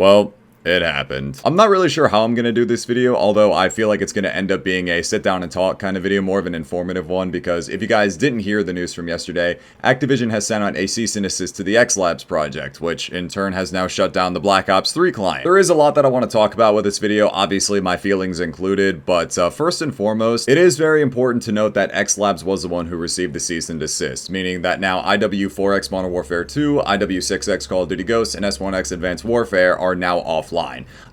Well, it happened. I'm not really sure how I'm gonna do this video, although I feel like it's gonna end up being a sit down and talk kind of video, more of an informative one, because if you guys didn't hear the news from yesterday, Activision has sent out a cease and desist to the XLabs project, which in turn has now shut down the Black Ops 3 client. There is a lot that I want to talk about with this video, obviously my feelings included, but first and foremost, it is very important to note that XLabs was the one who received the cease and desist, meaning that now IW4X Modern Warfare 2, IW6X Call of Duty Ghosts, and S1X Advanced Warfare are now offline.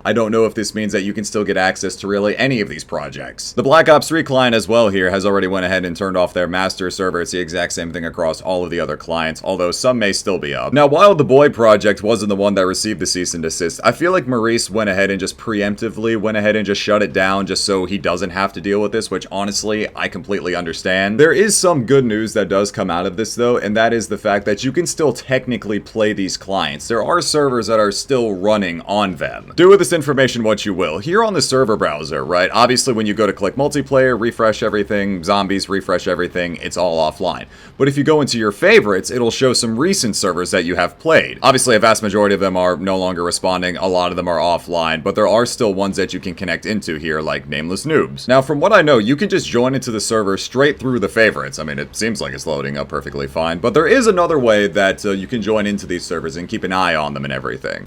I don't know if this means that you can still get access to really any of these projects. The Black Ops 3 client as well here has already went ahead and turned off their master server. It's the exact same thing across all of the other clients, although some may still be up. Now, while the BOIII project wasn't the one that received the cease and desist, I feel like Maurice went ahead and just preemptively went ahead and just shut it down just so he doesn't have to deal with this, which honestly, I completely understand. There is some good news that does come out of this though, and that is the fact that you can still technically play these clients. There are servers that are still running on them. Do with this information what you will. Here on the server browser, right, obviously when you go to click multiplayer, refresh everything, zombies, refresh everything, it's all offline. But if you go into your favorites, it'll show some recent servers that you have played. Obviously a vast majority of them are no longer responding, a lot of them are offline, but there are still ones that you can connect into here, like Nameless Noobs. Now from what I know, you can just join into the server straight through the favorites. I mean, it seems like it's loading up perfectly fine, but there is another way that you can join into these servers and keep an eye on them and everything.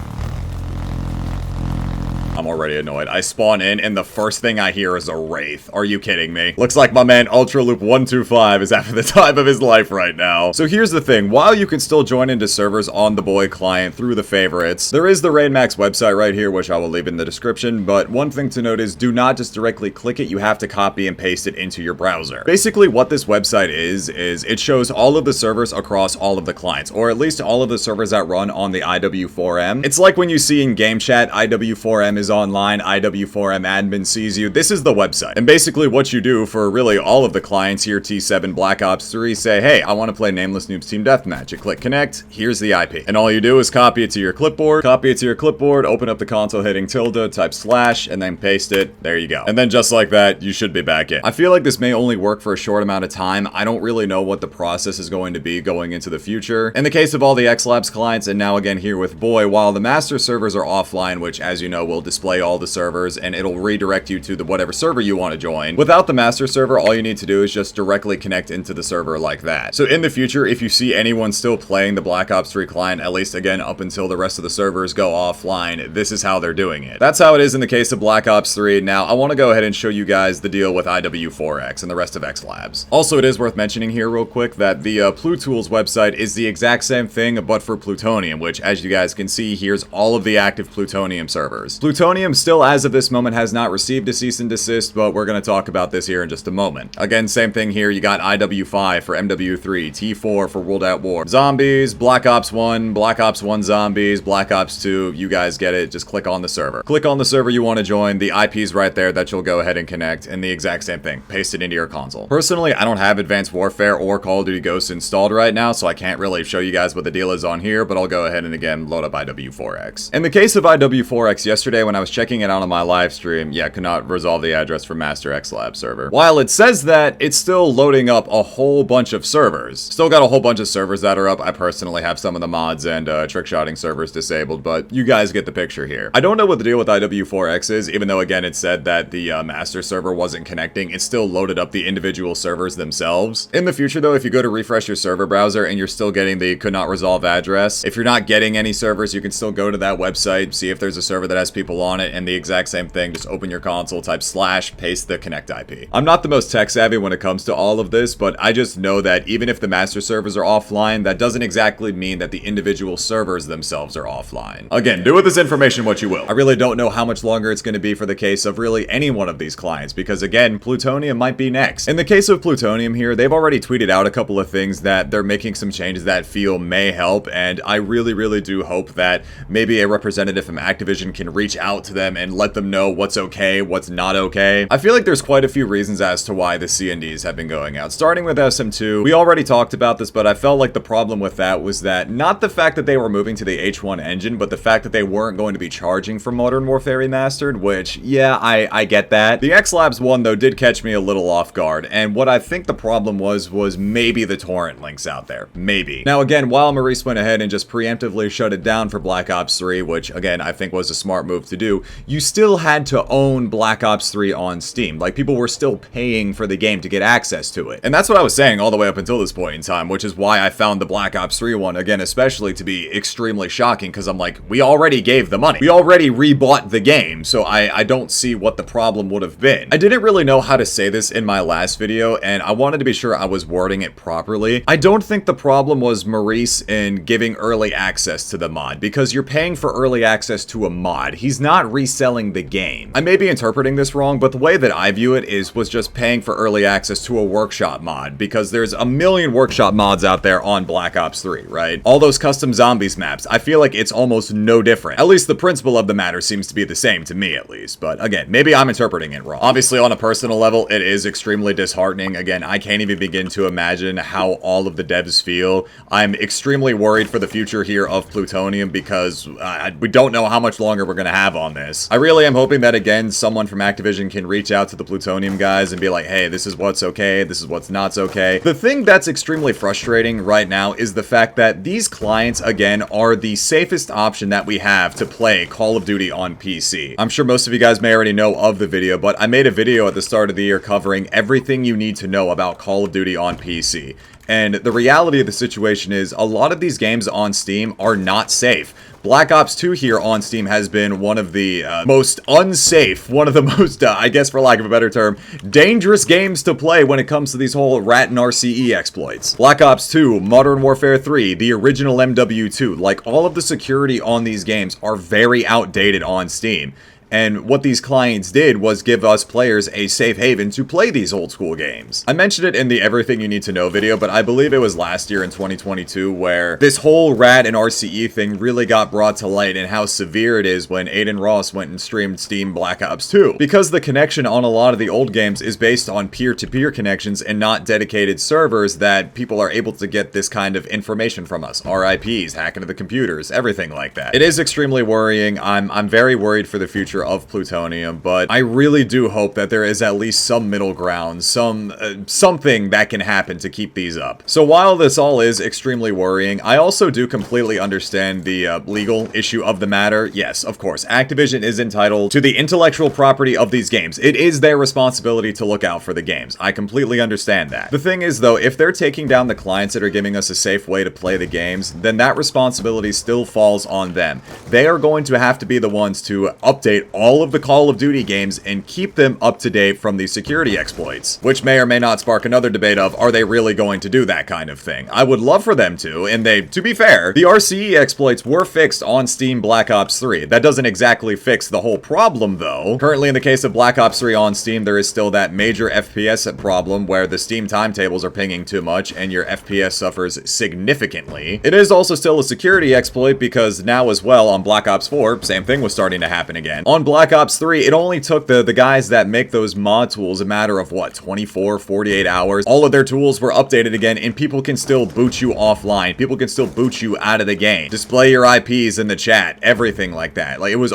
I'm already annoyed. I spawn in and the first thing I hear is a Wraith. Are you kidding me? Looks like my man Ultraloop125 is having the time of his life right now. So here's the thing. While you can still join into servers on the BOIII client through the favorites, there is the RaidMax website right here, which I will leave in the description. But one thing to note is do not just directly click it. You have to copy and paste it into your browser. Basically what this website is it shows all of the servers across all of the clients, or at least all of the servers that run on the IW4M. It's like when you see in game chat, IW4M is online, IW4M admin sees you. This is the website. And basically what you do for really all of the clients here, T7, Black Ops 3, say, hey, I want to play Nameless Noobs Team Deathmatch. You click connect, here's the IP. And all you do is copy it to your clipboard, open up the console hitting tilde, type slash, and then paste it. There you go. And then just like that, you should be back in. I feel like this may only work for a short amount of time. I don't really know what the process is going to be going into the future. In the case of all the XLabs clients, and now again here with BOIII, while the master servers are offline, which as you know will display all the servers and it'll redirect you to the whatever server you want to join. Without the master server, all you need to do is just directly connect into the server like that. So in the future, if you see anyone still playing the Black Ops 3 client, at least again up until the rest of the servers go offline, this is how they're doing it. That's how it is in the case of Black Ops 3. Now, I want to go ahead and show you guys the deal with IW4X and the rest of XLabs. Also, it is worth mentioning here real quick that the Plutools website is the exact same thing, but for Plutonium, which as you guys can see, here's all of the active Plutonium servers. Plutonium still, as of this moment, has not received a cease and desist, but we're going to talk about this here in just a moment. Again, same thing here. You got IW5 for MW3, T4 for World at War, Zombies, Black Ops 1, Black Ops 1 Zombies, Black Ops 2, you guys get it. Just click on the server. Click on the server you want to join. The IP's right there that you'll go ahead and connect, and the exact same thing. Paste it into your console. Personally, I don't have Advanced Warfare or Call of Duty Ghosts installed right now, so I can't really show you guys what the deal is on here, but I'll go ahead and again load up IW4X. In the case of IW4X, yesterday when I was checking it out on my live stream, yeah, could not resolve the address for Master XLabs server. While it says that, it's still loading up a whole bunch of servers. Still got a whole bunch of servers that are up. I personally have some of the mods and trick-shotting servers disabled, but you guys get the picture here. I don't know what the deal with IW4X is, even though again it said that the master server wasn't connecting. It still loaded up the individual servers themselves. In the future though, if you go to refresh your server browser and you're still getting the could not resolve address, if you're not getting any servers, you can still go to that website, see if there's a server that has people on it, and the exact same thing, just open your console, type slash, paste the connect IP. I'm not the most tech savvy when it comes to all of this, but I just know that even if the master servers are offline, that doesn't exactly mean that the individual servers themselves are offline. Again, do with this information what you will. I really don't know how much longer it's going to be for the case of really any one of these clients, because again, Plutonium might be next. In the case of Plutonium here, they've already tweeted out a couple of things that they're making some changes that may help, and I really do hope that maybe a representative from Activision can reach out out to them and let them know what's okay, what's not okay. I feel like there's quite a few reasons as to why the C&Ds have been going out. Starting with SM2, we already talked about this, but I felt like the problem with that was that not the fact that they were moving to the H1 engine, but the fact that they weren't going to be charging for Modern Warfare Remastered, which, yeah, I get that. The XLabs one, though, did catch me a little off guard, and what I think the problem was maybe the torrent links out there. Maybe. Now, again, while Maurice went ahead and just preemptively shut it down for Black Ops 3, which, again, I think was a smart move to do, you still had to own Black Ops 3 on Steam. Like, people were still paying for the game to get access to it. And that's what I was saying all the way up until this point in time, which is why I found the Black Ops 3 one, again, especially to be extremely shocking, because I'm like, we already gave the money. We already rebought the game, so I don't see what the problem would have been. I didn't really know how to say this in my last video, and I wanted to be sure I was wording it properly. I don't think the problem was Maurice in giving early access to the mod, because you're paying for early access to a mod. He's not reselling the game. I may be interpreting this wrong, but the way that I view it was just paying for early access to a workshop mod, because there's a million workshop mods out there on Black Ops 3, right? All those custom zombies maps, I feel like it's almost no different. At least the principle of the matter seems to be the same to me, at least. But again, maybe I'm interpreting it wrong. Obviously, on a personal level, it is extremely disheartening. Again, I can't even begin to imagine how all of the devs feel. I'm extremely worried for the future here of Plutonium because we don't know how much longer we're going to have on this. I really am hoping that, again, someone from Activision can reach out to the Plutonium guys and be like, hey, this is what's okay, this is what's not okay. The thing that's extremely frustrating right now is the fact that these clients, again, are the safest option that we have to play Call of Duty on PC. I'm sure most of you guys may already know of the video, but I made a video at the start of the year covering everything you need to know about Call of Duty on PC. And the reality of the situation is a lot of these games on Steam are not safe. Black Ops 2 here on Steam has been one of the most unsafe, one of the most, I guess for lack of a better term, dangerous games to play when it comes to these whole rat and Rxqe exploits. Black Ops 2, Modern Warfare 3, the original MW2, like all of the security on these games are very outdated on Steam. And what these clients did was give us players a safe haven to play these old school games. I mentioned it in the Everything You Need to Know video, but I believe it was last year in 2022 where this whole RAD and Rxqe thing really got brought to light and how severe it is when Aiden Ross went and streamed Steam Black Ops 2. Because the connection on a lot of the old games is based on peer-to-peer connections and not dedicated servers that people are able to get this kind of information from us. RIPs, hack into the computers, everything like that. It is extremely worrying. I'm very worried for the future of Plutonium, but I really do hope that there is at least some middle ground, something that can happen to keep these up. So while this all is extremely worrying, I also do completely understand the legal issue of the matter. Yes, of course, Activision is entitled to the intellectual property of these games. It is their responsibility to look out for the games. I completely understand that. The thing is, though, if they're taking down the clients that are giving us a safe way to play the games, then that responsibility still falls on them. They are going to have to be the ones to update all of the Call of Duty games and keep them up to date from the security exploits, which may or may not spark another debate of, are they really going to do that kind of thing? I would love for them to, and to be fair, the Rxqe exploits were fixed on Steam Black Ops 3. That doesn't exactly fix the whole problem, though. Currently, in the case of Black Ops 3 on Steam, there is still that major FPS problem where the Steam timetables are pinging too much and your FPS suffers significantly. It is also still a security exploit because now as well on Black Ops 4, same thing was starting to happen again. On Black Ops 3, it only took the guys that make those mod tools a matter of, what, 24, 48 hours? All of their tools were updated again, and people can still boot you offline. People can still boot you out of the game. Display your IPs in the chat, everything like that. Like, it was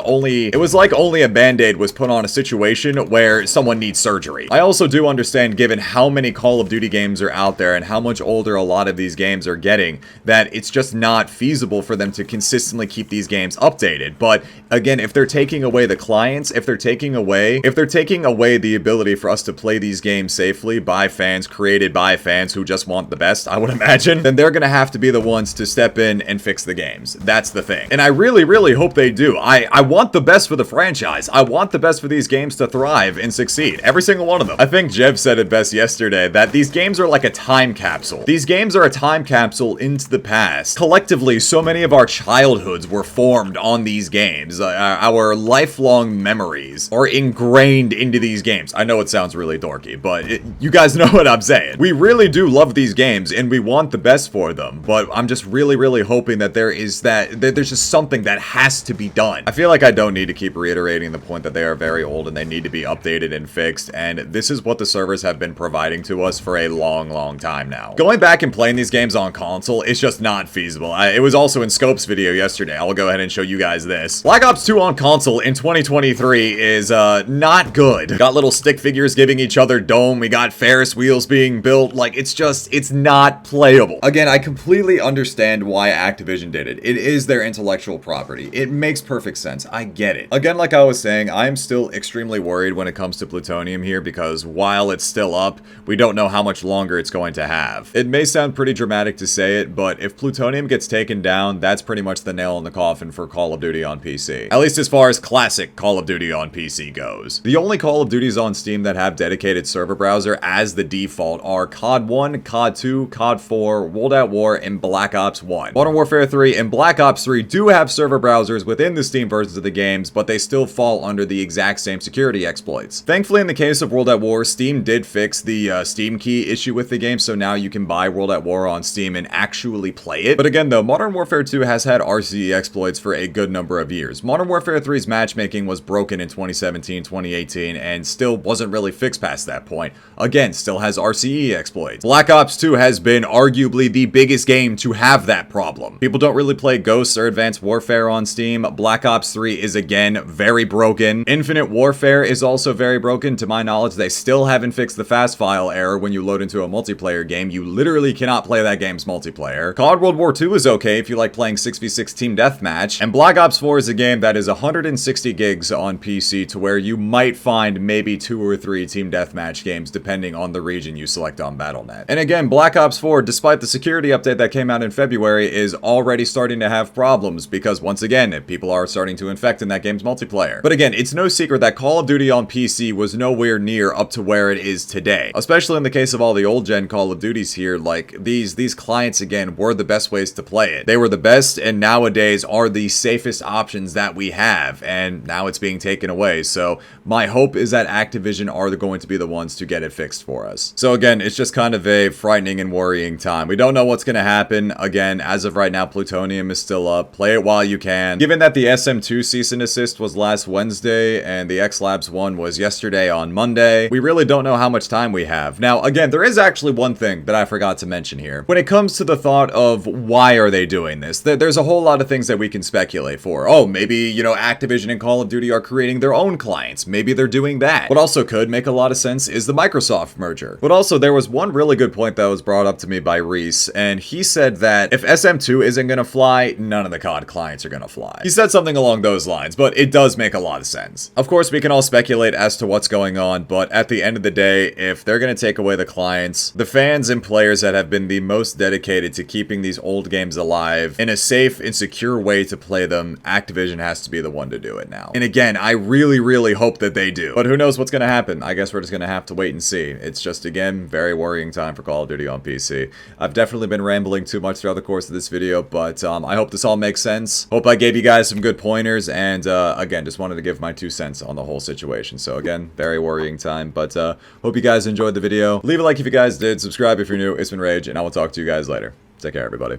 like only a band-aid was put on a situation where someone needs surgery. I also do understand, given how many Call of Duty games are out there and how much older a lot of these games are getting, that it's just not feasible for them to consistently keep these games updated. But, again, if they're taking away the clients, if they're taking away the ability for us to play these games safely by fans, created by fans who just want the best, I would imagine, then they're gonna have to be the ones to step in and fix the games. That's the thing. And I really, really hope they do. I want the best for the franchise. I want the best for these games to thrive and succeed. Every single one of them. I think Jev said it best yesterday, that these games are like a time capsule. These games are a time capsule into the past. Collectively, so many of our childhoods were formed on these games. Our life lifelong memories are ingrained into these games. I know it sounds really dorky, but you guys know what I'm saying. We really do love these games, and we want the best for them, but I'm just really hoping that there's just something that has to be done. I feel like I don't need to keep reiterating the point that they are very old and they need to be updated and fixed, and this is what the servers have been providing to us for a long time now. Going back and playing these games on console, it's just not feasible. It was also in Scope's video yesterday. I'll go ahead and show you guys this. Black Ops 2 on console in 2023 is not good. Got little stick figures giving each other dome. We got Ferris wheels being built. Like, it's not playable. Again, I completely understand why Activision did it. It is their intellectual property. It makes perfect sense. I get it. Again, like I was saying, I'm still extremely worried when it comes to Plutonium here because while it's still up, we don't know how much longer it's going to have. It may sound pretty dramatic to say it, but if Plutonium gets taken down, that's pretty much the nail in the coffin for Call of Duty on PC. At least as far as classic Call of Duty on PC goes. The only Call of Duties on Steam that have dedicated server browser as the default are COD 1, COD 2, COD 4, World at War, and Black Ops 1. Modern Warfare 3 and Black Ops 3 do have server browsers within the Steam versions of the games, but they still fall under the exact same security exploits. Thankfully, in the case of World at War, Steam did fix the Steam key issue with the game, so now you can buy World at War on Steam and actually play it. But again though, Modern Warfare 2 has had Rxqe exploits for a good number of years. Modern Warfare 3's matchmaking was broken in 2017, 2018, and still wasn't really fixed past that point. Again, still has Rxqe exploits. Black Ops 2 has been arguably the biggest game to have that problem. People don't really play Ghosts or Advanced Warfare on Steam. Black Ops 3 is again very broken. Infinite Warfare is also very broken. To my knowledge, they still haven't fixed the fast file error when you load into a multiplayer game. You literally cannot play that game's multiplayer. COD World War 2 is okay if you like playing 6v6 team deathmatch. And Black Ops 4 is a game that is 160 gigs on PC to where you might find maybe 2 or 3 team deathmatch games depending on the region you select on Battle.net. And again, Black Ops 4, despite the security update that came out in February, is already starting to have problems because once again, people are starting to infect in that game's multiplayer. But again, it's no secret that Call of Duty on PC was nowhere near up to where it is today. Especially in the case of all the old gen Call of Duties here, like these clients again were the best ways to play it. They were the best and nowadays are the safest options that we have, and now it's being taken away. So my hope is that Activision are going to be the ones to get it fixed for us. So again, it's just kind of a frightening and worrying time. We don't know what's going to happen. Again, as of right now, Plutonium is still up. Play it while you can. Given that the SM2 cease and desist was last Wednesday and the XLabs one was yesterday on Monday, we really don't know how much time we have. Now, again, there is actually one thing that I forgot to mention here. When it comes to the thought of why are they doing this, there's a whole lot of things that we can speculate for. Oh, maybe, you know, Activision and Call of Duty are creating their own clients. Maybe they're doing that. What also could make a lot of sense is the Microsoft merger. But also, there was one really good point that was brought up to me by Rxqe, and he said that if SM2 isn't gonna fly, none of the COD clients are gonna fly. He said something along those lines, but it does make a lot of sense. Of course, we can all speculate as to what's going on, but at the end of the day, if they're gonna take away the clients, the fans and players that have been the most dedicated to keeping these old games alive in a safe and secure way to play them, Activision has to be the one to do it now. And again, I really hope that they do. But who knows what's gonna happen? I guess we're just gonna have to wait and see. It's just, again, very worrying time for Call of Duty on PC. I've definitely been rambling too much throughout the course of this video, but I hope this all makes sense. Hope I gave you guys some good pointers, and again, just wanted to give my 2 cents on the whole situation. So again, very worrying time, but hope you guys enjoyed the video. Leave a like if you guys did, subscribe if you're new. It's been Rage, and I will talk to you guys later. Take care, everybody.